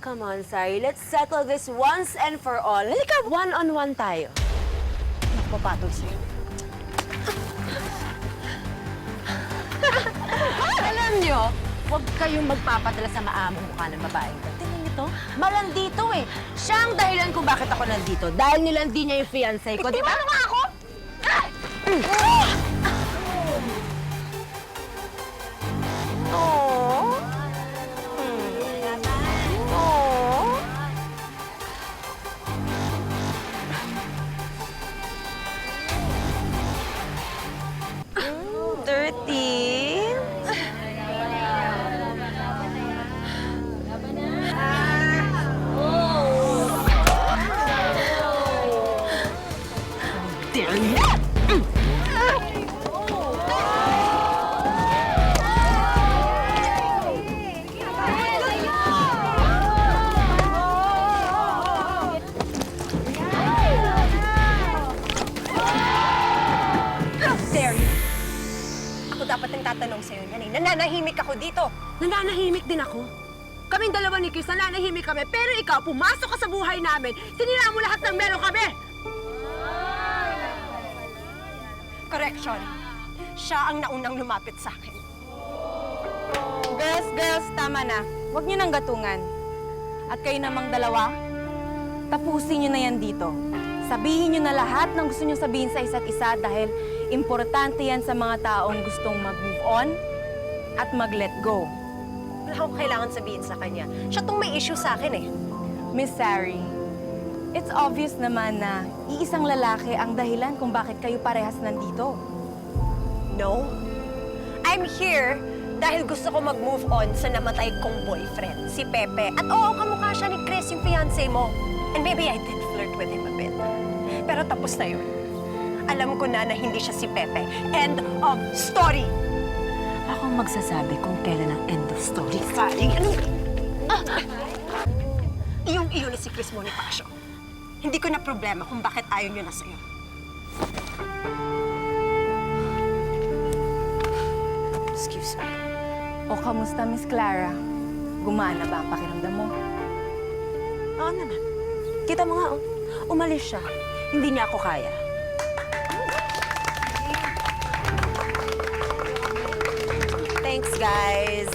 Come on, Sari. Let's settle this once and for all. Halika, one-on-one tayo. Magpapatol sa'yo. Alam nyo, huwag kayong magpapadala sa maamong mukha ng babae. Tingnan nyo to, malandito eh. Siya ang dahilan kung bakit ako nandito. Dahil nilandi niya yung fiancé ko, di ba? Ano nga ako? Oh. Oh. Dirty. Dare you? Dare you? Ako dapat ang tatanong sa'yo yan eh. Nananahimik ako dito. Nananahimik din ako. Kaming dalawa ni Chris, nananahimik kami. Pero ikaw, pumasok ka sa buhay namin. Sinira mo lahat ng meron kami. Correction. Siya ang naunang lumapit sa akin. Girls, tama na. Huwag niyo nang gatungan. At kayo namang dalawa, tapusin niyo na yan dito. Sabihin niyo na lahat ng gusto niyo sabihin sa isa't isa dahil importante yan sa mga taong gustong mag-move on at mag-let go. Wala akong kailangan sabihin sa kanya. Siya tong may issue sa akin eh. Miss Sari, it's obvious naman na iisang lalaki ang dahilan kung bakit kayo parehas nandito. No. I'm here dahil gusto ko mag-move on sa namatay kong boyfriend, si Pepe. At oo, kamukha siya ni Chris, yung fiancé mo. And maybe I did flirt with him a bit. Pero tapos na yun. Alam ko na hindi siya si Pepe. End of story. Ako ang magsasabi kung kailan ang end of story. Sari, ano? Iyong-iyo na si Chris Bonifacio. Hindi ko na problema kung bakit ayaw niyo na sa'yo. Excuse me. O kamusta, Miss Clara? Gumana ba ang pakiramdam mo? Oo naman. Kita mo nga, oh. Umalis siya. Hindi niya ako kaya. Thanks, guys.